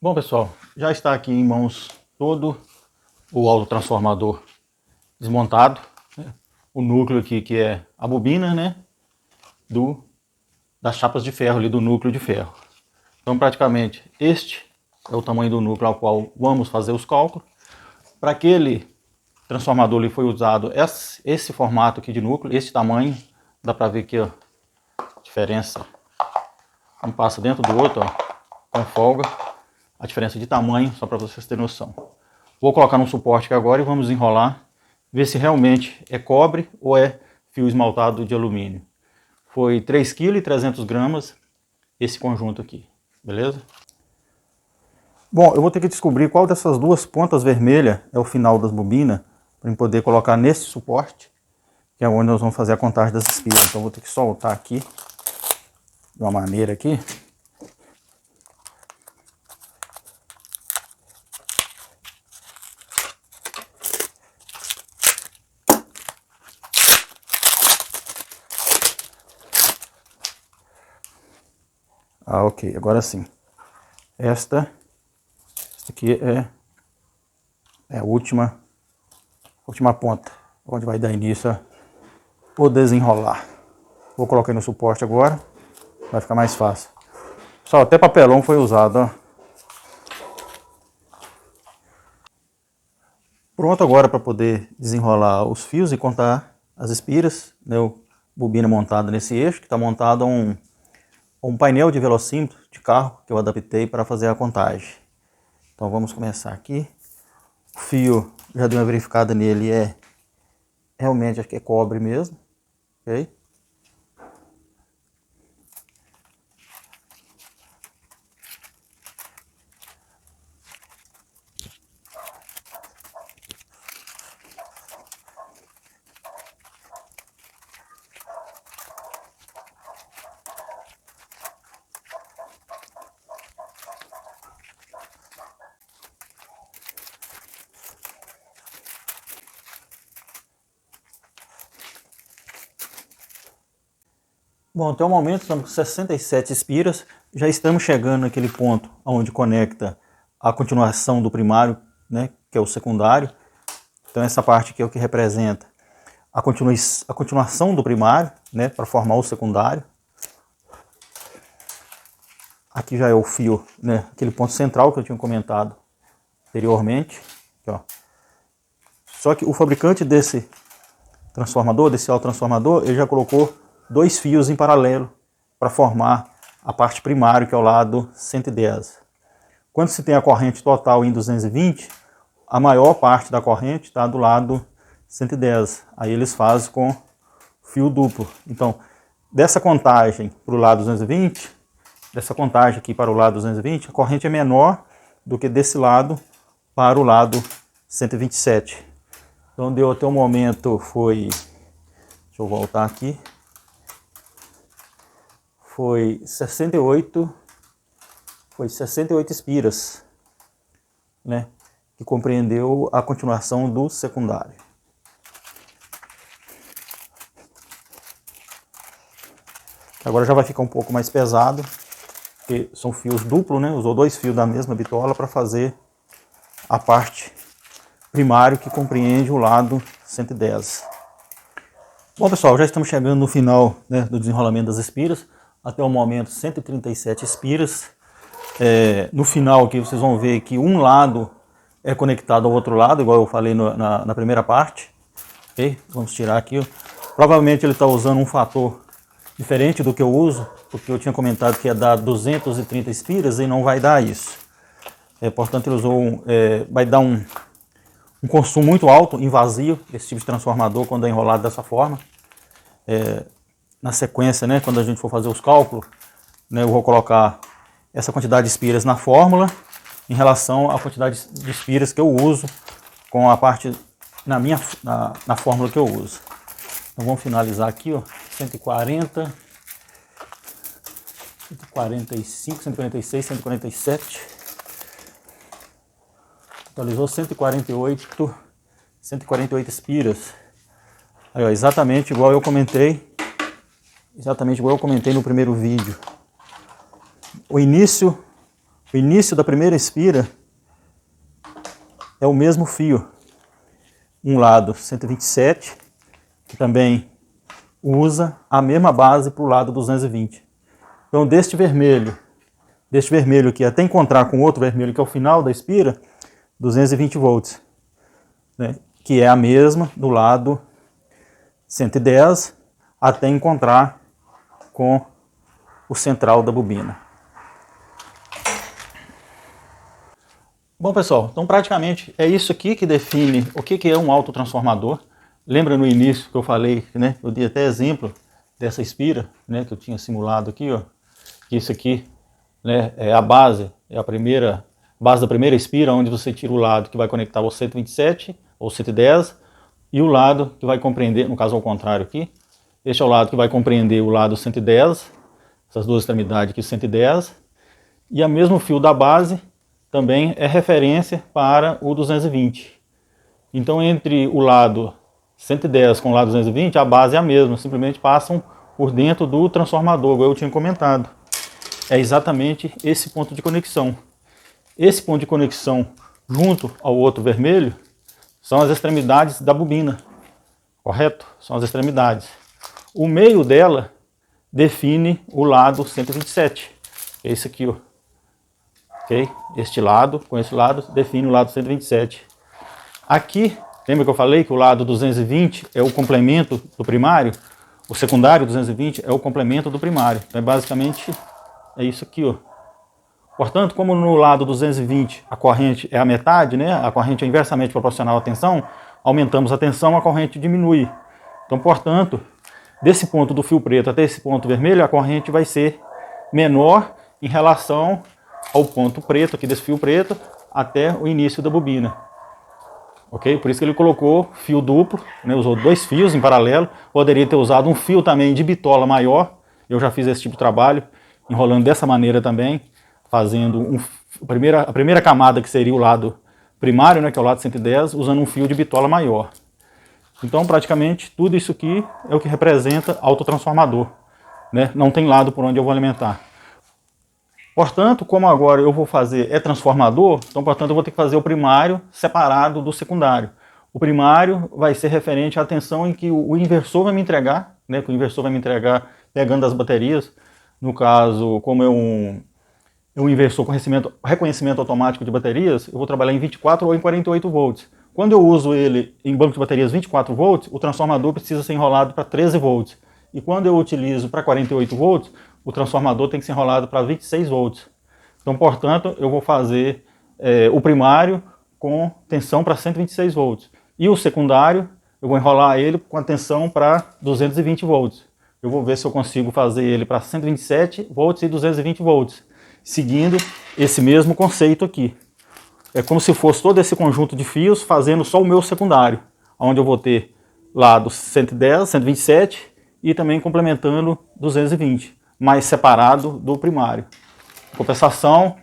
Bom, pessoal, já está aqui em mãos todo o autotransformador desmontado, né? O núcleo aqui que é a bobina, né, das chapas de ferro ali, do núcleo de ferro. Então praticamente este é o tamanho do núcleo ao qual vamos fazer os cálculos. Para aquele transformador ali foi usado esse formato aqui de núcleo, esse tamanho, dá para ver aqui, ó, a diferença, um passa dentro do outro, ó, com folga, a diferença de tamanho, só para vocês terem noção. Vou colocar no suporte aqui agora e vamos enrolar, ver se realmente é cobre ou é fio esmaltado de alumínio. Foi 3,3 kg esse conjunto aqui, beleza? Bom, eu vou ter que descobrir qual dessas duas pontas vermelhas é o final das bobinas, para poder colocar nesse suporte, que é onde nós vamos fazer a contagem das espiras. Então vou ter que soltar aqui, de uma maneira aqui. Ah, ok, agora sim. Esta aqui é a última ponta, onde vai dar início ao desenrolar. Vou colocar no suporte agora, vai ficar mais fácil. Só até papelão foi usado, ó. Pronto agora para poder desenrolar os fios e contar as espiras, né? Bobina montada nesse eixo, que está montado um painel de velocímetro de carro que eu adaptei para fazer a contagem. Então vamos começar aqui. O fio, já dei uma verificada nele, realmente acho que é cobre mesmo, ok? Bom, até o momento estamos com 67 espiras, já estamos chegando naquele ponto onde conecta a continuação do primário, né, que é o secundário. Então essa parte aqui é o que representa a continuação do primário, né, para formar o secundário. Aqui já é o fio, né, aquele ponto central que eu tinha comentado anteriormente. Aqui, ó. Só que o fabricante desse transformador, desse autotransformador, ele já colocou dois fios em paralelo para formar a parte primária, que é o lado 110. Quando se tem a corrente total em 220, a maior parte da corrente está do lado 110. Aí eles fazem com fio duplo. Então, dessa contagem para o lado 220, dessa contagem aqui para o lado 220, a corrente é menor do que desse lado para o lado 127. Então deu até o momento, deixa eu voltar aqui, foi 68 espiras, né, que compreendeu a continuação do secundário. Agora já vai ficar um pouco mais pesado, porque são fios duplos, né, usou dois fios da mesma bitola para fazer a parte primário que compreende o lado 110. Bom, pessoal, já estamos chegando no final, né, do desenrolamento das espiras. Até o momento 137 espiras. No final aqui vocês vão ver que um lado é conectado ao outro lado, igual eu falei na primeira parte. Okay? Vamos tirar aqui. Provavelmente ele está usando um fator diferente do que eu uso, porque eu tinha comentado que ia dar 230 espiras e não vai dar isso. Portanto, ele usou vai dar um consumo muito alto em vazio, esse tipo de transformador, quando é enrolado dessa forma. Na sequência, né, quando a gente for fazer os cálculos, né, eu vou colocar essa quantidade de espiras na fórmula em relação à quantidade de espiras que eu uso com a parte na fórmula que eu uso. Então vamos finalizar aqui, ó, 140, 145, 146, 147. Totalizou 148 espiras. Aí, ó, exatamente igual eu comentei no primeiro vídeo. O início O início da primeira espira é o mesmo fio. Um lado 127, que também usa a mesma base para o lado 220. Então deste vermelho aqui, até encontrar com outro vermelho que é o final da espira, 220 volts, né? Que é a mesma do lado 110, até encontrar com o central da bobina. Bom, pessoal, então praticamente é isso aqui que define o que é um autotransformador. Lembra no início que eu falei, né? Eu dei até exemplo dessa espira, né? Que eu tinha simulado aqui, ó. Que isso aqui, né? É a base, é a primeira base da primeira espira, onde você tira o lado que vai conectar ao 127 ou 110 e o lado que vai compreender, no caso ao contrário aqui, este é o lado que vai compreender o lado 110, essas duas extremidades aqui 110, e o mesmo fio da base também é referência para o 220. Então, entre o lado 110 com o lado 220, a base é a mesma, simplesmente passam por dentro do transformador, como eu tinha comentado. É exatamente esse ponto de conexão. Esse ponto de conexão, junto ao outro vermelho, são as extremidades da bobina, correto? São as extremidades. O meio dela define o lado 127, é esse aqui, ó. Okay? Este lado, com esse lado, define o lado 127. Aqui, lembra que eu falei que o lado 220 é o complemento do primário? O secundário 220 é o complemento do primário. Então, basicamente, é isso aqui, ó. Portanto, como no lado 220 a corrente é a metade, né? A corrente é inversamente proporcional à tensão, aumentamos a tensão, a corrente diminui. Então, portanto, desse ponto do fio preto até esse ponto vermelho, a corrente vai ser menor em relação ao ponto preto, aqui desse fio preto, até o início da bobina. Ok? Por isso que ele colocou fio duplo, né? Usou dois fios em paralelo. Poderia ter usado um fio também de bitola maior. Eu já fiz esse tipo de trabalho, enrolando dessa maneira também, fazendo a primeira camada, que seria o lado primário, né? Que é o lado 110, usando um fio de bitola maior. Então, praticamente, tudo isso aqui é o que representa autotransformador, né? Não tem lado por onde eu vou alimentar. Portanto, como agora eu vou fazer transformador, então, portanto, eu vou ter que fazer o primário separado do secundário. O primário vai ser referente à tensão em que o inversor vai me entregar, né? Que o inversor vai me entregar pegando as baterias. No caso, como é um inversor com reconhecimento automático de baterias, eu vou trabalhar em 24 ou em 48 volts. Quando eu uso ele em banco de baterias 24 volts, o transformador precisa ser enrolado para 13 volts. E quando eu utilizo para 48 volts, o transformador tem que ser enrolado para 26 volts. Então, portanto, eu vou fazer o primário com tensão para 126 volts. E o secundário, eu vou enrolar ele com a tensão para 220 volts. Eu vou ver se eu consigo fazer ele para 127 volts e 220 volts, seguindo esse mesmo conceito aqui. É como se fosse todo esse conjunto de fios fazendo só o meu secundário, onde eu vou ter lado 110, 127 e também complementando 220, mais separado do primário. Compensação,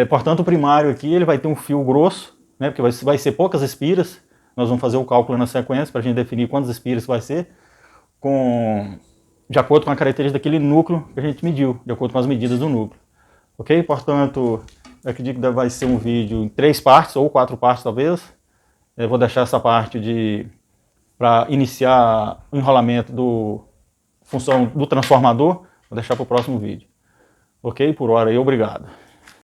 portanto, o primário aqui ele vai ter um fio grosso, né, porque vai ser poucas espiras. Nós vamos fazer o cálculo na sequência para a gente definir quantas espiras vai ser, de acordo com a característica daquele núcleo que a gente mediu, de acordo com as medidas do núcleo. Ok? Portanto, eu acredito que vai ser um vídeo em 3 partes, ou 4 partes talvez. Eu vou deixar essa parte para iniciar o enrolamento função do transformador, vou deixar para o próximo vídeo. Ok? Por hora aí, obrigado.